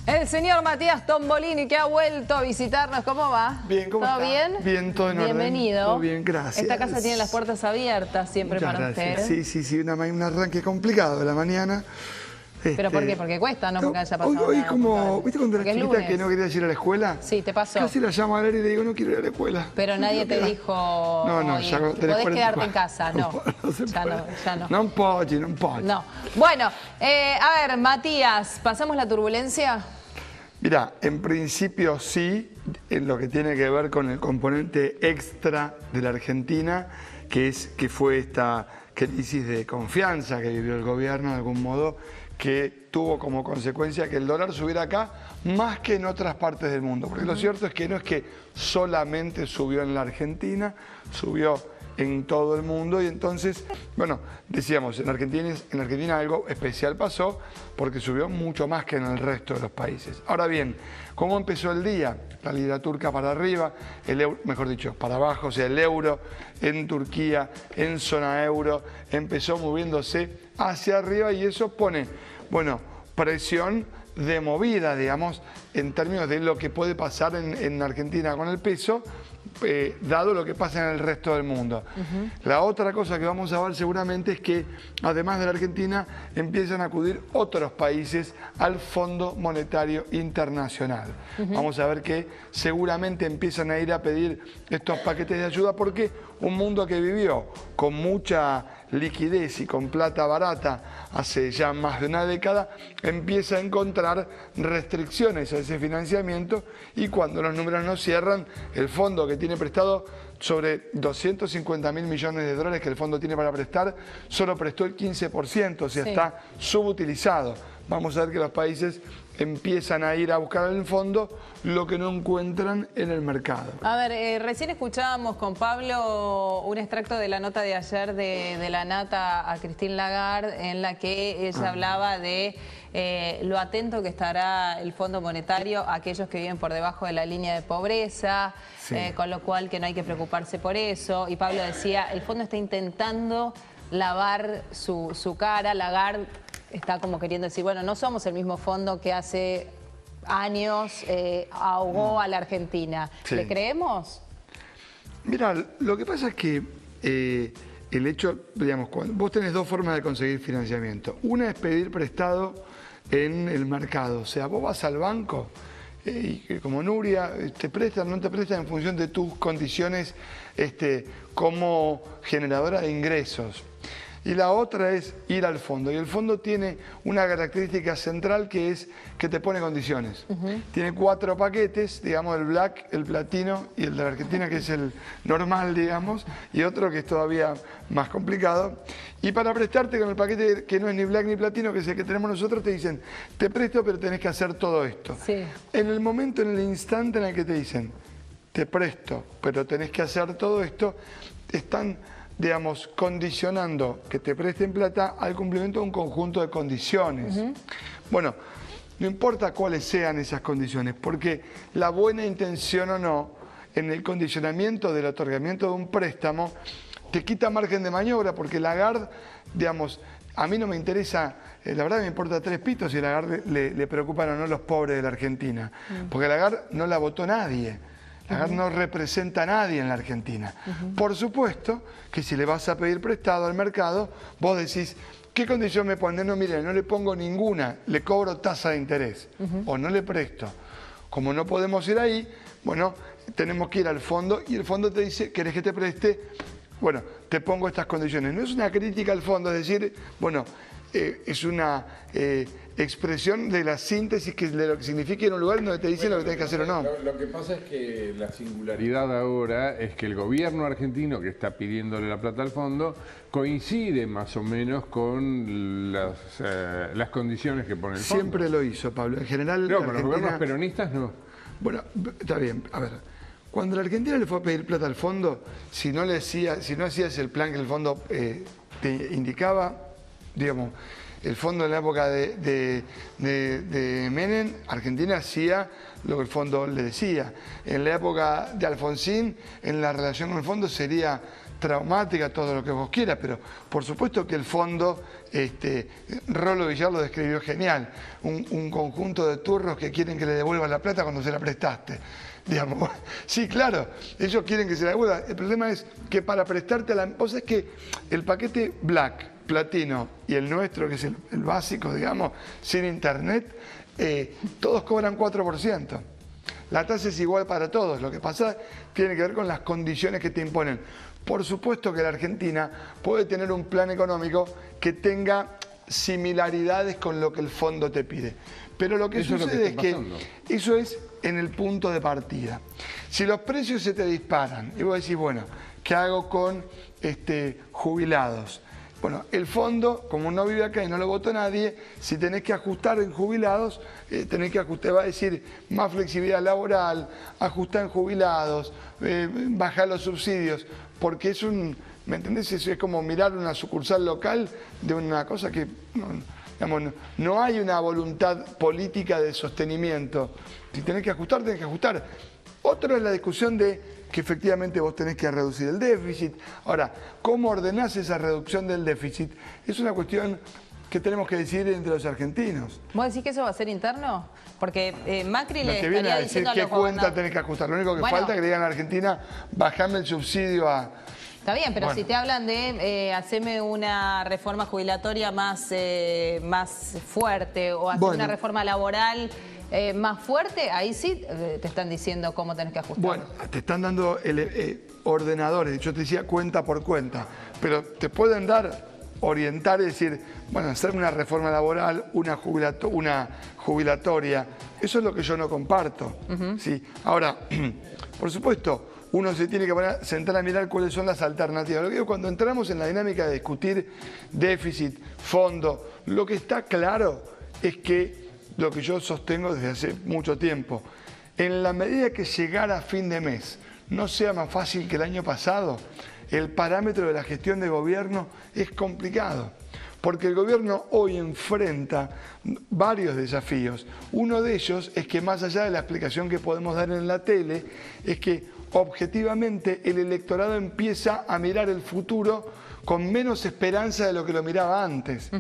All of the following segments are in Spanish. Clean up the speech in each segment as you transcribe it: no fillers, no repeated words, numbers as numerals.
El señor Matías Tombolini, que ha vuelto a visitarnos. ¿Cómo va? Bien, ¿cómo ¿Todo está? bien? Bien, todo en orden. Bienvenido. Todo bien, gracias. Esta casa tiene las puertas abiertas siempre. Muchas para gracias. usted. Sí, un arranque complicado de la mañana. ¿Pero por qué? Porque cuesta, no porque haya pasado Hoy nada como, puntual. ¿viste cuando Porque eras es chiquita lunes. que no querías ir a la escuela? Sí, te pasó. Casi la llamo a Leri y le digo, no quiero ir a la escuela. Pero nadie te dijo, No, oye, ya tenés podés 44. quedarte en casa. No, No se ya puede. no, ya no. No puedo. No. Bueno, a ver, Matías, ¿pasamos la turbulencia? Mira, en principio sí, en lo que tiene que ver con el componente extra de la Argentina, que fue esta crisis de confianza que vivió el gobierno de algún modo, que tuvo como consecuencia que el dólar subiera acá más que en otras partes del mundo. Porque lo cierto es que no es que solamente subió en la Argentina, subió en todo el mundo y entonces, bueno, decíamos, en Argentina algo especial pasó porque subió mucho más que en el resto de los países. Ahora bien, ¿cómo empezó el día? La lira turca para arriba, el euro, mejor dicho, para abajo, o sea, el euro en Turquía, en zona euro, empezó moviéndose hacia arriba y eso pone, bueno, presión de movida, digamos, en términos de lo que puede pasar en Argentina con el peso, dado lo que pasa en el resto del mundo. La otra cosa que vamos a ver seguramente es que, además de la Argentina, empiezan a acudir otros países al Fondo Monetario Internacional. Vamos a ver que seguramente empiezan a ir a pedir estos paquetes de ayuda porque un mundo que vivió con mucha liquidez y con plata barata hace ya más de una década, empieza a encontrar restricciones a ese financiamiento y cuando los números no cierran, el fondo que tiene prestado sobre 250.000 millones de dólares que el fondo tiene para prestar, solo prestó el 15%, o sea, está subutilizado. Vamos a ver que los países empiezan a ir a buscar en el fondo lo que no encuentran en el mercado. A ver, recién escuchábamos con Pablo un extracto de la nota de ayer de la Nata a Christine Lagarde, en la que ella hablaba de lo atento que estará el Fondo Monetario a aquellos que viven por debajo de la línea de pobreza, con lo cual que no hay que preocuparse por eso. Y Pablo decía, el fondo está intentando lavar su cara. Lagarde está como queriendo decir, bueno, no somos el mismo fondo que hace años ahogó a la Argentina. ¿Le creemos? Mira, lo que pasa es que el hecho, digamos, vos tenés dos formas de conseguir financiamiento. Una es pedir prestado en el mercado, o sea, vos vas al banco y como Nuria, te prestan, no te prestan en función de tus condiciones como generadora de ingresos. Y la otra es ir al fondo. Y el fondo tiene una característica central que es que te pone condiciones. Tiene 4 paquetes, digamos, el black, el platino y el de la Argentina, que es el normal, digamos, y otro que es todavía más complicado. Y para prestarte con el paquete que no es ni black ni platino, que es el que tenemos nosotros, te dicen, te presto, pero tenés que hacer todo esto. Sí. En el momento, en el instante en el que te dicen, te presto, pero tenés que hacer todo esto, están, digamos, condicionando que te presten plata al cumplimiento de un conjunto de condiciones. Bueno, no importa cuáles sean esas condiciones, porque la buena intención o no, en el condicionamiento del otorgamiento de un préstamo, te quita margen de maniobra, porque Lagarde, digamos, a mí no me interesa, la verdad me importa 3 pitos si a Lagarde le preocupan o no los pobres de la Argentina, porque Lagarde no la votó nadie. Lagarde no representa a nadie en la Argentina. Por supuesto que si le vas a pedir prestado al mercado, vos decís, ¿qué condición me pones? No, mire, no le pongo ninguna, le cobro tasa de interés o no le presto. Como no podemos ir ahí, bueno, tenemos que ir al fondo y el fondo te dice, ¿querés que te preste? Bueno, te pongo estas condiciones. No es una crítica al fondo, es decir, bueno, es una expresión de la síntesis de lo que significa en un lugar donde te dicen lo que tenés que hacer o no. Lo que pasa es que la singularidad ahora es que el gobierno argentino que está pidiéndole la plata al fondo coincide más o menos con las condiciones que pone el fondo. Siempre lo hizo, Pablo. En general, no, pero los gobiernos peronistas no. Bueno, está bien. A ver, cuando la Argentina le fue a pedir plata al fondo, si no hacías el plan que el fondo te indicaba, digamos, el fondo en la época de Menem, Argentina hacía lo que el fondo le decía. En la época de Alfonsín, en la relación con el fondo sería traumática, todo lo que vos quieras, pero por supuesto que el fondo, Rolo Villar lo describió genial, un conjunto de turros que quieren que le devuelvan la plata cuando se la prestaste. Digamos, sí, claro, ellos quieren que se la devuelva. El problema es que para prestarte la... Vos sabés que el paquete Black, Platino y el nuestro, que es el básico, digamos, sin internet, todos cobran 4%. La tasa es igual para todos. Lo que pasa tiene que ver con las condiciones que te imponen. Por supuesto que la Argentina puede tener un plan económico que tenga similaridades con lo que el fondo te pide. Pero lo que sucede es que eso es en el punto de partida. Si los precios se te disparan y vos decís, bueno, ¿qué hago con jubilados? Bueno, el fondo, como no vive acá y no lo votó nadie, si tenés que ajustar en jubilados, tenés que ajustar, va a decir más flexibilidad laboral, ajustar en jubilados, bajar los subsidios, porque es ¿me entendés? Es como mirar una sucursal local de una cosa que, digamos, no hay una voluntad política de sostenimiento. Si tenés que ajustar, tenés que ajustar. Otra es la discusión de que efectivamente vos tenés que reducir el déficit. Ahora, ¿cómo ordenás esa reducción del déficit? Es una cuestión que tenemos que decidir entre los argentinos. ¿Vos decís que eso va a ser interno? Porque Macri le viene estaría a decir diciendo a qué los cuenta tenés que ajustar. Lo único que falta es que le digan a Argentina, bajame el subsidio a... Está bien, pero si te hablan de hacerme una reforma jubilatoria más fuerte o hacer una reforma laboral más fuerte, ahí sí te están diciendo cómo tenés que ajustar. Bueno, te están dando ordenadores, yo te decía cuenta por cuenta, pero te pueden orientar y decir, bueno, hacer una reforma laboral, una jubilatoria, eso es lo que yo no comparto. ¿Sí? Ahora, por supuesto, uno se tiene que sentar a mirar cuáles son las alternativas. Lo que digo, cuando entramos en la dinámica de discutir déficit, fondo, lo que está claro es que lo que yo sostengo desde hace mucho tiempo, en la medida que llegar a fin de mes no sea más fácil que el año pasado, el parámetro de la gestión de gobierno es complicado. Porque el gobierno hoy enfrenta varios desafíos. Uno de ellos es que más allá de la explicación que podemos dar en la tele, es que objetivamente el electorado empieza a mirar el futuro con menos esperanza de lo que lo miraba antes.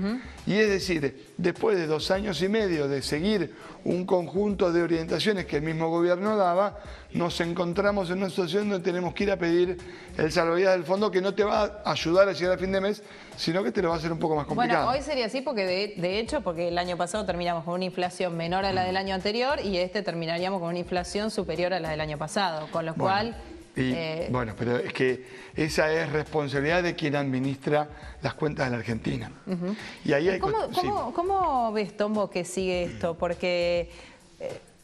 Y es decir, después de 2 años y medio de seguir un conjunto de orientaciones que el mismo gobierno daba, nos encontramos en una situación donde tenemos que ir a pedir el salvavidas del fondo, que no te va a ayudar a llegar a fin de mes, sino que te lo va a hacer un poco más complicado. Bueno, hoy sería así porque de hecho, porque el año pasado terminamos con una inflación menor a la del año anterior y terminaríamos con una inflación superior a la del año pasado, con lo cual... Bueno, pero es que esa es responsabilidad de quien administra las cuentas de la Argentina. Y ahí hay ¿Cómo ves, Tombo, que sigue esto? Porque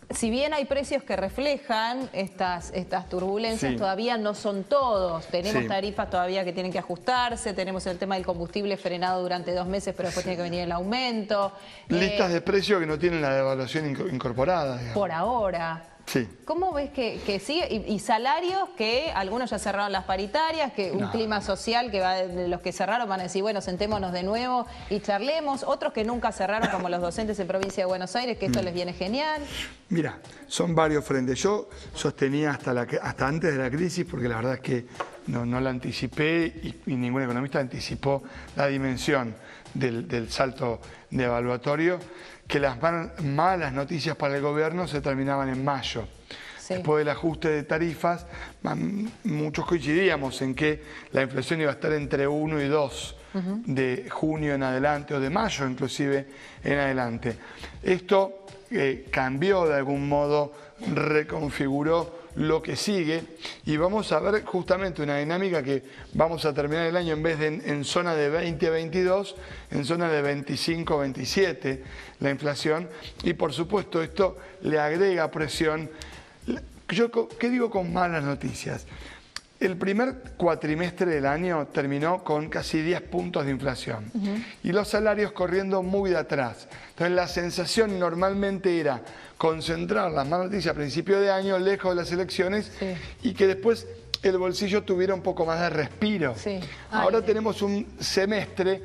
si bien hay precios que reflejan estas turbulencias, todavía no son todos. Tenemos tarifas todavía que tienen que ajustarse, tenemos el tema del combustible frenado durante 2 meses, pero después tiene que venir el aumento. Listas de precios que no tienen la devaluación incorporada, digamos. Por ahora. Sí. ¿Cómo ves que sigue? Y salarios que algunos ya cerraron las paritarias, que un clima social que los que cerraron van a decir, bueno, sentémonos de nuevo y charlemos. Otros que nunca cerraron, como los docentes en Provincia de Buenos Aires, que esto les viene genial. Mira, son varios frentes. Yo sostenía hasta antes de la crisis, porque la verdad es que no la anticipé y ningún economista anticipó la dimensión del salto devaluatorio, que las malas noticias para el gobierno se terminaban en mayo. Después del ajuste de tarifas, muchos coincidíamos en que la inflación iba a estar entre 1 y 2 de junio en adelante, o de mayo inclusive en adelante. Esto cambió de algún modo, reconfiguró lo que sigue y vamos a ver justamente una dinámica que vamos a terminar el año en vez de en zona de 20 a 22, en zona de 25 a 27 la inflación, y por supuesto esto le agrega presión. ¿Qué digo con malas noticias? El primer cuatrimestre del año terminó con casi 10 puntos de inflación y los salarios corriendo muy de atrás. Entonces la sensación normalmente era concentrar las malas noticias a principio de año, lejos de las elecciones, y que después el bolsillo tuviera un poco más de respiro. Ahora tenemos un semestre,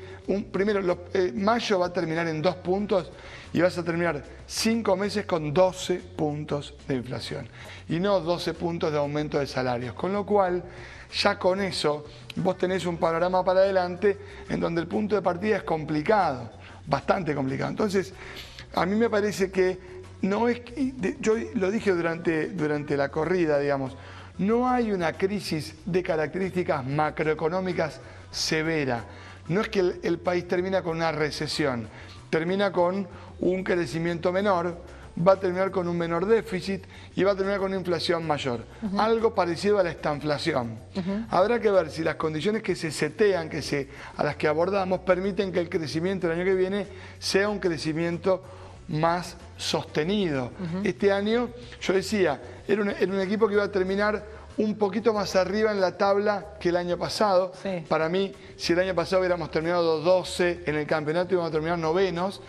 primero mayo va a terminar en 2 puntos y vas a terminar 5 meses con 12 puntos de inflación y no 12 puntos de aumento de salarios. Con lo cual, ya con eso, vos tenés un panorama para adelante en donde el punto de partida es complicado, bastante complicado. Entonces, a mí me parece que no es, yo lo dije durante la corrida, digamos, no hay una crisis de características macroeconómicas severa. No es que el país termina con una recesión, termina con un crecimiento menor, va a terminar con un menor déficit y va a terminar con una inflación mayor. Algo parecido a la estanflación. Habrá que ver si las condiciones que se setean, a las que abordamos, permiten que el crecimiento el año que viene sea un crecimiento más sostenido. Este año, yo decía, era un equipo que iba a terminar un poquito más arriba en la tabla que el año pasado. Sí. Para mí, si el año pasado hubiéramos terminado 12 en el campeonato, íbamos a terminar novenos,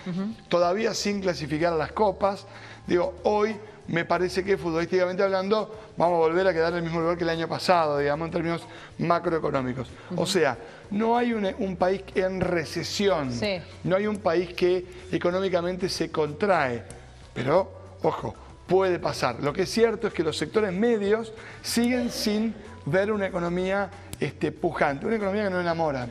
todavía sin clasificar a las copas. Digo, hoy me parece que futbolísticamente hablando vamos a volver a quedar en el mismo lugar que el año pasado, digamos, en términos macroeconómicos. O sea, no hay un país en recesión, sí. No hay un país que económicamente se contrae, pero, ojo, puede pasar. Lo que es cierto es que los sectores medios siguen sin ver una economía pujante, una economía que no enamora.